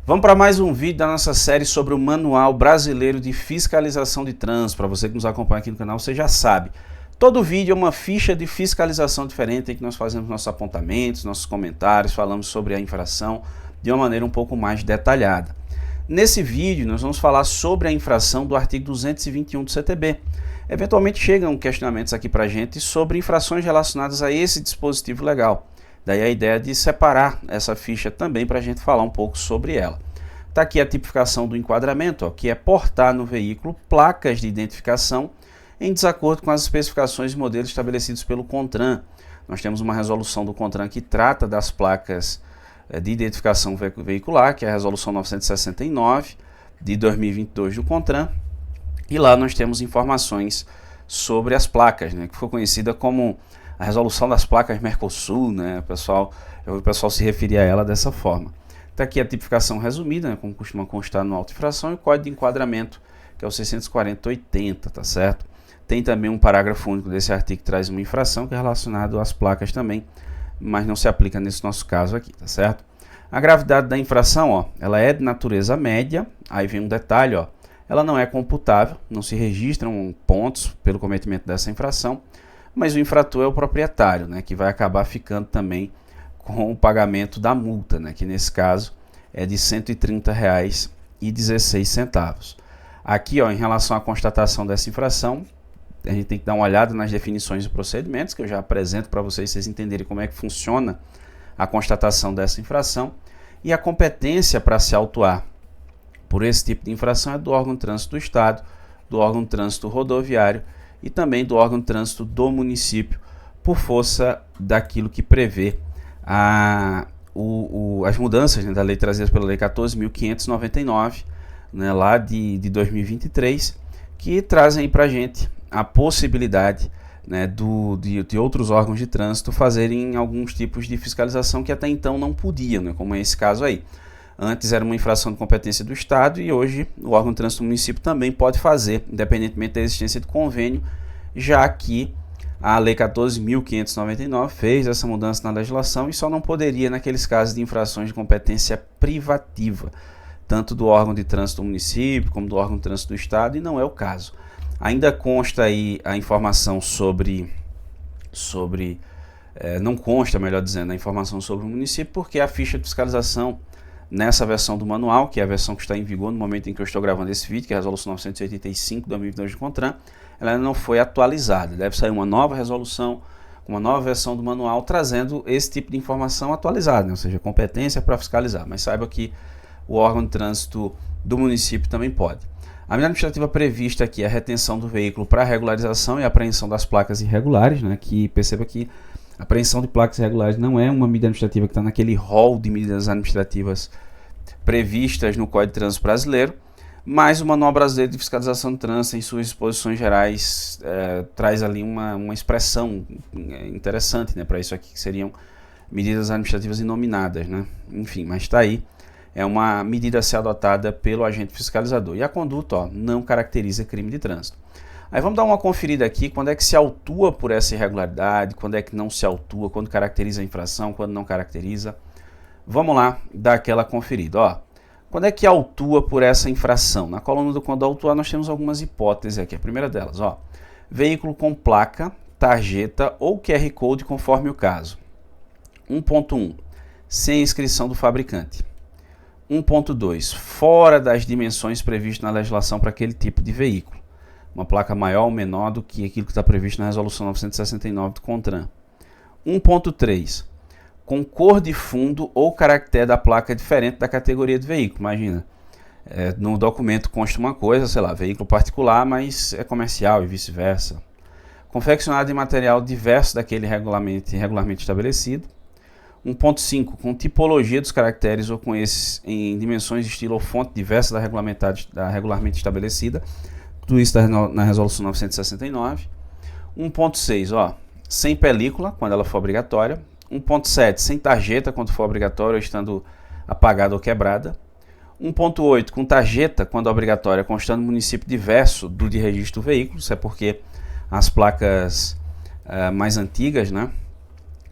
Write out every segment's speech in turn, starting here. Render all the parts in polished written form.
Vamos para mais um vídeo da nossa série sobre o Manual Brasileiro de Fiscalização de Trânsito. Para você que nos acompanha aqui no canal, você já sabe. Todo vídeo é uma ficha de fiscalização diferente em que nós fazemos nossos apontamentos, nossos comentários, falamos sobre a infração de uma maneira um pouco mais detalhada. Nesse vídeo nós vamos falar sobre a infração do artigo 221 do CTB. Eventualmente chegam questionamentos aqui para a gente sobre infrações relacionadas a esse dispositivo legal. Daí a ideia de separar essa ficha também para a gente falar um pouco sobre ela. Está aqui a tipificação do enquadramento, que é portar no veículo placas de identificação em desacordo com as especificações e modelos estabelecidos pelo CONTRAN. Nós temos uma resolução do CONTRAN que trata das placas de identificação veicular, que é a resolução 969 de 2022 do CONTRAN. E lá nós temos informações sobre as placas, que foi conhecida como a resolução das placas Mercosul, o pessoal se referia a ela dessa forma. Está aqui a tipificação resumida, como costuma constar no auto infração, e o código de enquadramento, que é o 640-80, tá certo? Tem também um parágrafo único desse artigo que traz uma infração, que é relacionado às placas também, mas não se aplica nesse nosso caso aqui, tá certo? A gravidade da infração, ela é de natureza média, aí vem um detalhe, ela não é computável, não se registram pontos pelo cometimento dessa infração, mas o infrator é o proprietário, que vai acabar ficando também com o pagamento da multa, que nesse caso é de R$ 130,16. Aqui, em relação à constatação dessa infração, a gente tem que dar uma olhada nas definições e procedimentos, que eu já apresento para vocês entenderem como é que funciona a constatação dessa infração, e a competência para se autuar por esse tipo de infração é do órgão de trânsito do Estado, do órgão de trânsito rodoviário e também do órgão de trânsito do município, por força daquilo que prevê as mudanças da lei trazidas pela Lei 14.599, lá de 2023, que trazem para a gente a possibilidade de outros órgãos de trânsito fazerem alguns tipos de fiscalização que até então não podiam, como é esse caso aí. Antes era uma infração de competência do Estado e hoje o órgão de trânsito do município também pode fazer, independentemente da existência de convênio, já que a Lei 14.599 fez essa mudança na legislação e só não poderia naqueles casos de infrações de competência privativa, tanto do órgão de trânsito do município como do órgão de trânsito do Estado, e não é o caso. Ainda consta aí a informação não consta, melhor dizendo, a informação sobre o município, porque a ficha de fiscalização nessa versão do manual, que é a versão que está em vigor no momento em que eu estou gravando esse vídeo, que é a resolução 985 de 2022 do CONTRAN, ela ainda não foi atualizada. Deve sair uma nova resolução, uma nova versão do manual, trazendo esse tipo de informação atualizada, ou seja, competência para fiscalizar. Mas saiba que o órgão de trânsito do município também pode. A medida administrativa prevista aqui é a retenção do veículo para regularização e apreensão das placas irregulares, que perceba que a apreensão de placas irregulares não é uma medida administrativa que está naquele rol de medidas administrativas previstas no Código de Trânsito Brasileiro, mas o Manual Brasileiro de Fiscalização de Trânsito, em suas disposições gerais, traz ali uma expressão interessante para isso aqui, que seriam medidas administrativas inominadas. Enfim, mas está aí, é uma medida a ser adotada pelo agente fiscalizador. E a conduta não caracteriza crime de trânsito. Aí vamos dar uma conferida aqui, quando é que se autua por essa irregularidade, quando é que não se autua, quando caracteriza a infração, quando não caracteriza. Vamos lá dar aquela conferida. Quando é que autua por essa infração? Na coluna do quando autuar nós temos algumas hipóteses aqui. A primeira delas, veículo com placa, tarjeta ou QR Code conforme o caso. 1.1, sem inscrição do fabricante. 1.2, fora das dimensões previstas na legislação para aquele tipo de veículo. Uma placa maior ou menor do que aquilo que está previsto na resolução 969 do CONTRAN. 1.3, com cor de fundo ou caractere da placa diferente da categoria de veículo. Imagina, no documento consta uma coisa, veículo particular, mas é comercial e vice-versa. Confeccionado em material diverso daquele regularmente estabelecido. 1.5, com tipologia dos caracteres ou com esses em dimensões, estilo ou fonte diversa da regularmente estabelecida. Tudo isso está na resolução 969. 1.6, sem película, quando ela for obrigatória. 1.7, sem tarjeta, quando for obrigatória, estando apagada ou quebrada. 1.8, com tarjeta, quando obrigatória, constando município diverso do de registro do veículo. Isso é porque as placas mais antigas,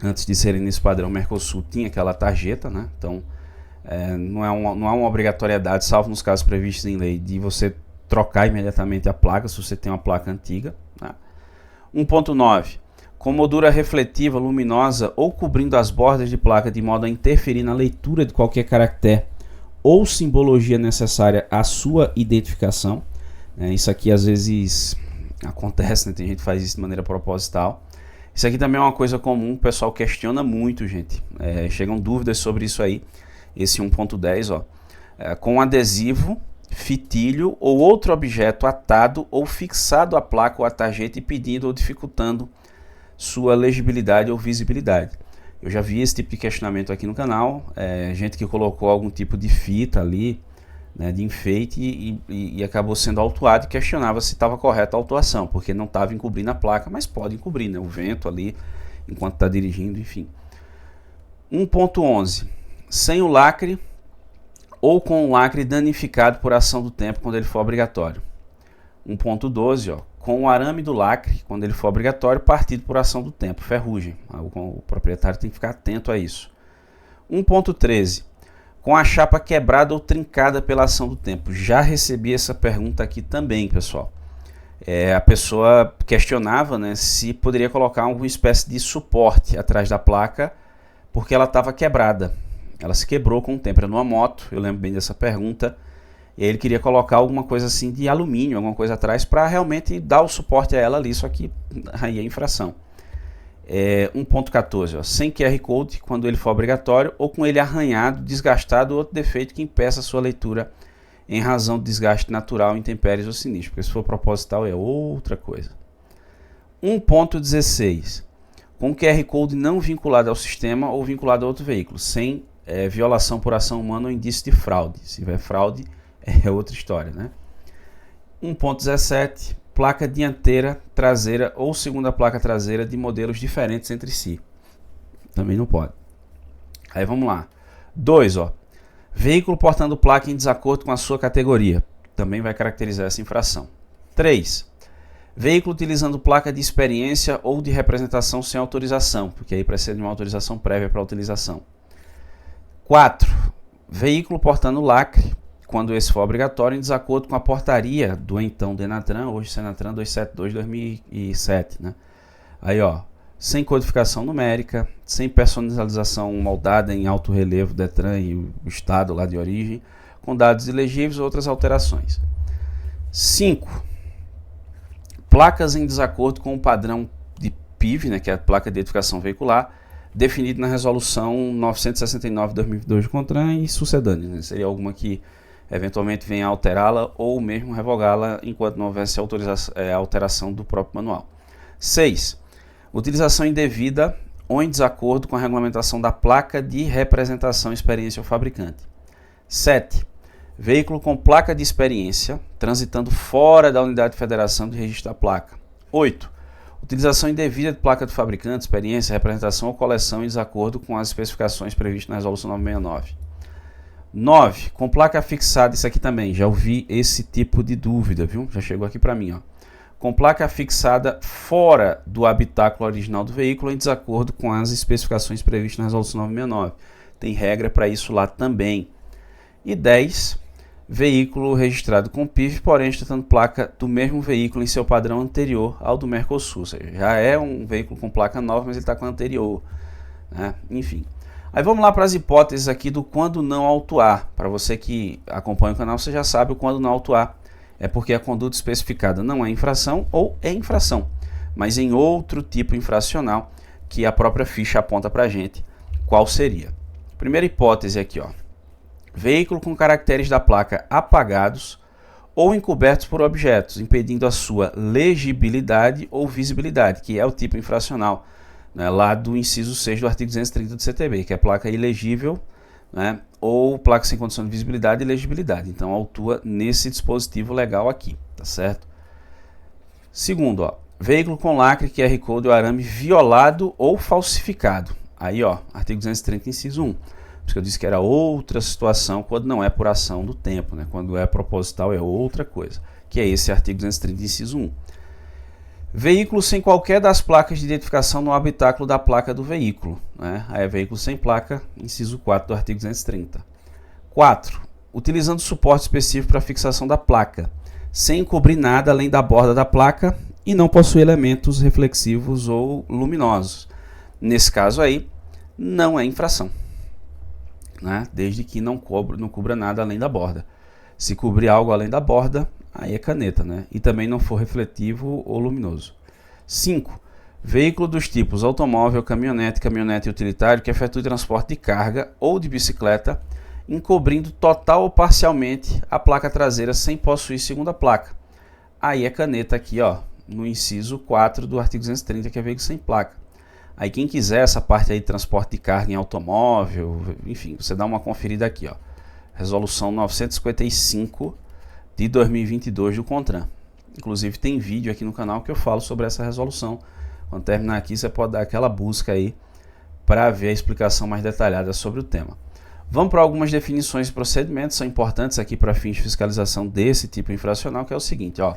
antes de serem nesse padrão Mercosul, tinha aquela tarjeta, Então, Não há uma obrigatoriedade, salvo nos casos previstos em lei, de você trocar imediatamente a placa se você tem uma placa antiga. Né? 1.9. Com moldura refletiva, luminosa ou cobrindo as bordas de placa de modo a interferir na leitura de qualquer caractere ou simbologia necessária à sua identificação. Isso aqui às vezes acontece, né? Tem gente que faz isso de maneira proposital. Isso aqui também é uma coisa comum, o pessoal questiona muito, gente. Chegam dúvidas sobre isso aí. Esse 1.10, com adesivo, fitilho ou outro objeto atado ou fixado à placa ou à tarjeta, impedindo ou dificultando sua legibilidade ou visibilidade. Eu já vi esse tipo de questionamento aqui no canal, gente que colocou algum tipo de fita ali, né, de enfeite e acabou sendo autuado e questionava se estava correta a autuação, porque não estava encobrindo a placa, mas pode encobrir, né, o vento ali enquanto está dirigindo, enfim. 1.11. Sem o lacre ou com o lacre danificado por ação do tempo quando ele for obrigatório. 1.12, com o arame do lacre, quando ele for obrigatório, partido por ação do tempo, ferrugem. O proprietário tem que ficar atento a isso. 1.13, com a chapa quebrada ou trincada pela ação do tempo. Já recebi essa pergunta aqui também, pessoal. A pessoa questionava, né, se poderia colocar alguma espécie de suporte atrás da placa, porque ela estava quebrada. Ela se quebrou com o tempo, era numa moto, eu lembro bem dessa pergunta. E ele queria colocar alguma coisa assim de alumínio, alguma coisa atrás, para realmente dar o suporte a ela ali, só que aí é infração. 1.14, sem QR Code, quando ele for obrigatório, ou com ele arranhado, desgastado ou outro defeito que impeça a sua leitura em razão de desgaste natural, intempéries ou sinistro, porque se for proposital é outra coisa. 1.16, com QR Code não vinculado ao sistema ou vinculado a outro veículo, sem violação por ação humana ou indício de fraude. Se tiver fraude, é outra história, né? 1.17, placa dianteira, traseira ou segunda placa traseira de modelos diferentes entre si. Também não pode. Aí vamos lá. 2, veículo portando placa em desacordo com a sua categoria. Também vai caracterizar essa infração. 3, veículo utilizando placa de experiência ou de representação sem autorização, porque aí precisa de uma autorização prévia para a utilização. 4, veículo portando lacre, quando esse for obrigatório, em desacordo com a portaria do então Denatran, hoje Senatran 272/2007, né? Aí, sem codificação numérica, sem personalização moldada em alto relevo Detran e o estado lá de origem, com dados ilegíveis ou outras alterações. 5, placas em desacordo com o padrão de PIV, né, que é a placa de identificação veicular, definido na resolução 969/2022 do CONTRAN e sucedâneas, né? Seria alguma que eventualmente venha a alterá-la ou mesmo revogá-la enquanto não houvesse alteração do próprio manual. 6, utilização indevida ou em desacordo com a regulamentação da placa de representação experiência ao fabricante. 7, veículo com placa de experiência transitando fora da unidade de federação de registro da placa. 8, utilização indevida de placa do fabricante, experiência, representação ou coleção em desacordo com as especificações previstas na resolução 969. 9, com placa fixada, isso aqui também, já ouvi esse tipo de dúvida, viu? Já chegou aqui para mim, Com placa fixada fora do habitáculo original do veículo em desacordo com as especificações previstas na resolução 969. Tem regra para isso lá também. E 10, veículo registrado com PIV, porém tratando placa do mesmo veículo em seu padrão anterior ao do Mercosul. Ou seja, já é um veículo com placa nova, mas ele está com a anterior, né? Enfim. Aí vamos lá para as hipóteses aqui do quando não autuar. Para você que acompanha o canal, você já sabe o quando não autuar. É porque a conduta especificada não é infração ou é infração, mas em outro tipo infracional que a própria ficha aponta para a gente qual seria. Primeira hipótese aqui, veículo com caracteres da placa apagados ou encobertos por objetos, impedindo a sua legibilidade ou visibilidade, que é o tipo infracional, né, lá do inciso 6 do artigo 230 do CTB, que é placa ilegível, né, ou placa sem condição de visibilidade e legibilidade. Então, autua nesse dispositivo legal aqui, tá certo? Segundo, veículo com lacre, QR Code ou arame violado ou falsificado. Aí, artigo 230, inciso 1. Por isso que eu disse que era outra situação quando não é por ação do tempo, né? Quando é proposital é outra coisa, que é esse artigo 230, inciso 1. Veículo sem qualquer das placas de identificação no habitáculo da placa do veículo, né? Aí é veículo sem placa, inciso 4 do artigo 230. 4. Utilizando suporte específico para fixação da placa, sem cobrir nada além da borda da placa e não possui elementos reflexivos ou luminosos. Nesse caso aí, não é infração, né? Desde que não cubra nada além da borda. Se cobrir algo além da borda, aí é caneta, né? E também não for refletivo ou luminoso. 5. Veículo dos tipos automóvel, caminhonete utilitário que efetue transporte de carga ou de bicicleta, encobrindo total ou parcialmente a placa traseira sem possuir segunda placa. Aí é caneta aqui, ó, no inciso 4 do artigo 230, que é veículo sem placa. Aí quem quiser essa parte aí de transporte de carga em automóvel, enfim, você dá uma conferida aqui, ó. Resolução 955 de 2022 do CONTRAN. Inclusive tem vídeo aqui no canal que eu falo sobre essa resolução. Quando terminar aqui, você pode dar aquela busca aí para ver a explicação mais detalhada sobre o tema. Vamos para algumas definições e procedimentos, são importantes aqui para fins de fiscalização desse tipo infracional, que é o seguinte, ó.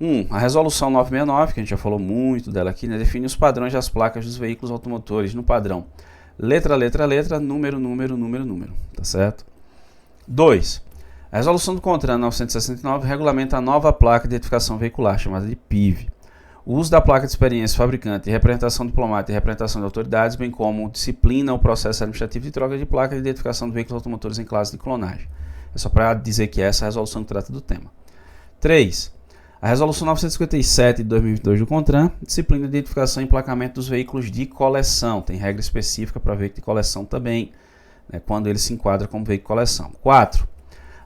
1. A resolução 969, que a gente já falou muito dela aqui, né, define os padrões das placas dos veículos automotores no padrão letra, número, tá certo? 2. A resolução do CONTRAN 969 regulamenta a nova placa de identificação veicular, chamada de PIV. O uso da placa de experiência fabricante, representação diplomata e representação de autoridades, bem como disciplina o processo administrativo de troca de placa de identificação de veículos automotores em classe de clonagem. É só para dizer que essa é a resolução que trata do tema. 3. A resolução 957 de 2022 do CONTRAN disciplina a identificação e emplacamento dos veículos de coleção. Tem regra específica para veículo de coleção também, né, quando ele se enquadra como veículo de coleção. 4.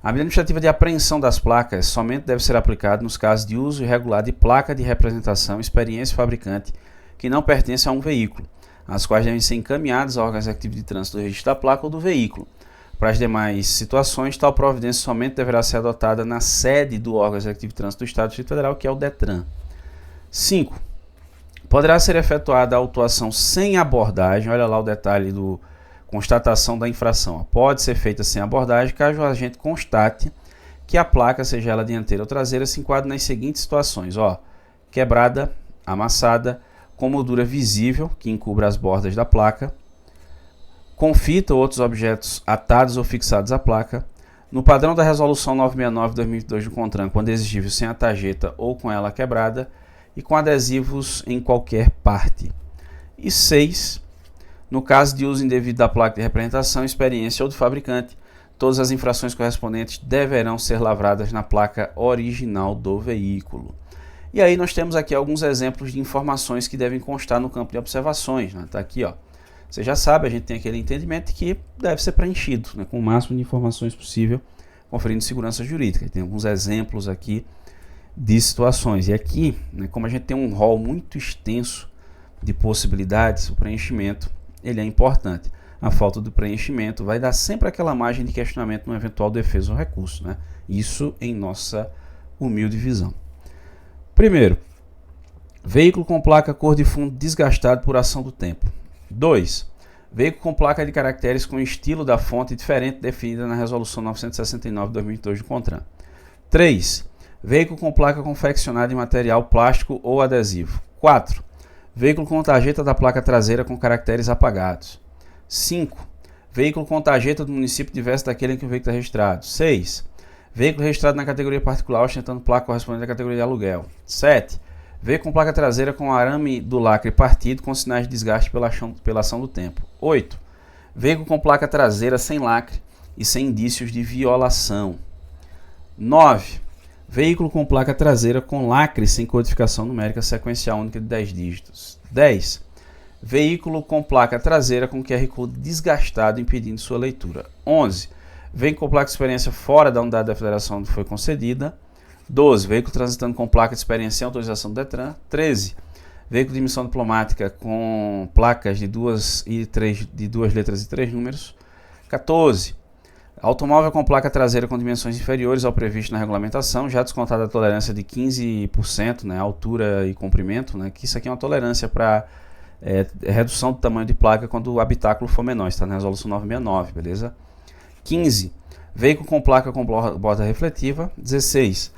A medida administrativa de apreensão das placas somente deve ser aplicada nos casos de uso irregular de placa de representação, experiência fabricante, que não pertence a um veículo, as quais devem ser encaminhadas ao órgão executivo de trânsito do registro da placa ou do veículo. Para as demais situações, tal providência somente deverá ser adotada na sede do órgão executivo de trânsito do Estado do Distrito Federal, que é o DETRAN. 5. Poderá ser efetuada a autuação sem abordagem, olha lá o detalhe do constatação da infração. Pode ser feita sem abordagem, caso o agente constate que a placa, seja ela dianteira ou traseira, se enquadra nas seguintes situações, ó: quebrada, amassada, com moldura visível, que encubra as bordas da placa, com fita ou outros objetos atados ou fixados à placa, no padrão da resolução 969 de 2022 do CONTRAN, quando exigível, sem a tarjeta ou com ela quebrada, e com adesivos em qualquer parte. E 6. No caso de uso indevido da placa de representação, experiência ou do fabricante, todas as infrações correspondentes deverão ser lavradas na placa original do veículo. E aí nós temos aqui alguns exemplos de informações que devem constar no campo de observações, né? Tá aqui, ó. Você já sabe, a gente tem aquele entendimento que deve ser preenchido, né, com o máximo de informações possível, conferindo segurança jurídica. E tem alguns exemplos aqui de situações. E aqui, né, como a gente tem um rol muito extenso de possibilidades, o preenchimento ele é importante. A falta do preenchimento vai dar sempre aquela margem de questionamento no eventual defesa ou recurso, né? Isso em nossa humilde visão. Primeiro, veículo com placa cor de fundo desgastado por ação do tempo. 2. Veículo com placa de caracteres com estilo da fonte diferente definida na resolução 969 de 2022 do CONTRAN. 3. Veículo com placa confeccionada em material plástico ou adesivo. 4. Veículo com tarjeta da placa traseira com caracteres apagados. 5. Veículo com tarjeta do município diverso daquele em que o veículo é registrado. 6. Veículo registrado na categoria particular ostentando placa correspondente à categoria de aluguel. 7. Veículo com placa traseira com arame do lacre partido com sinais de desgaste pela ação do tempo. 8. Veículo com placa traseira sem lacre e sem indícios de violação. 9. Veículo com placa traseira com lacre sem codificação numérica sequencial única de 10 dígitos. 10. Veículo com placa traseira com QR Code desgastado impedindo sua leitura. 11. Veículo com placa de experiência fora da unidade da federação onde foi concedida. 12. Veículo transitando com placa de experiência sem autorização do DETRAN. 13. Veículo de emissão diplomática com placas de duas letras e 3 números. 14. Automóvel com placa traseira com dimensões inferiores ao previsto na regulamentação, já descontada a tolerância de 15%, né, altura e comprimento, né, que isso aqui é uma tolerância para redução do tamanho de placa quando o habitáculo for menor, está na resolução 969, beleza? 15. Veículo com placa com borda refletiva. 16.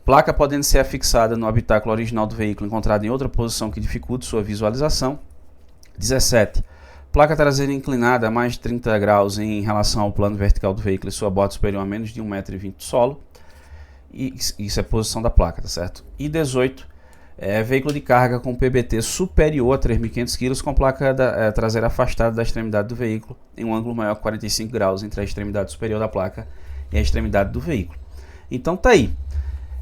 Placa podendo ser afixada no habitáculo original do veículo encontrado em outra posição que dificulte sua visualização. 17. Placa traseira inclinada a mais de 30 graus em relação ao plano vertical do veículo e sua bota superior a menos de 1,20 m do solo. E isso é a posição da placa, tá certo? E 18, veículo de carga com PBT superior a 3.500 kg com placa traseira afastada da extremidade do veículo em um ângulo maior que 45 graus entre a extremidade superior da placa e a extremidade do veículo. Então tá aí.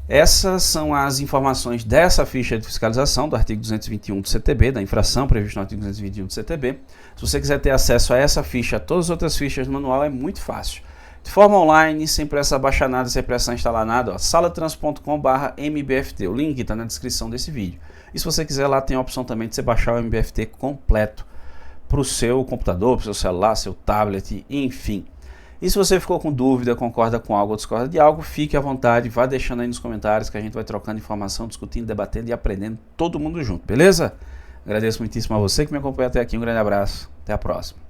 Essas são as informações dessa ficha de fiscalização do artigo 221 do CTB, da infração prevista no artigo 221 do CTB. Se você quiser ter acesso a essa ficha, a todas as outras fichas do manual, é muito fácil. De forma online, sem precisar baixar nada, sem precisar instalar nada, salatrans.com/mbft. O link está na descrição desse vídeo. E se você quiser, lá tem a opção também de você baixar o MBFT completo para o seu computador, para o seu celular, seu tablet, enfim. E se você ficou com dúvida, concorda com algo ou discorda de algo, fique à vontade, vá deixando aí nos comentários que a gente vai trocando informação, discutindo, debatendo e aprendendo todo mundo junto, beleza? Agradeço muitíssimo a você que me acompanha até aqui, um grande abraço, até a próxima.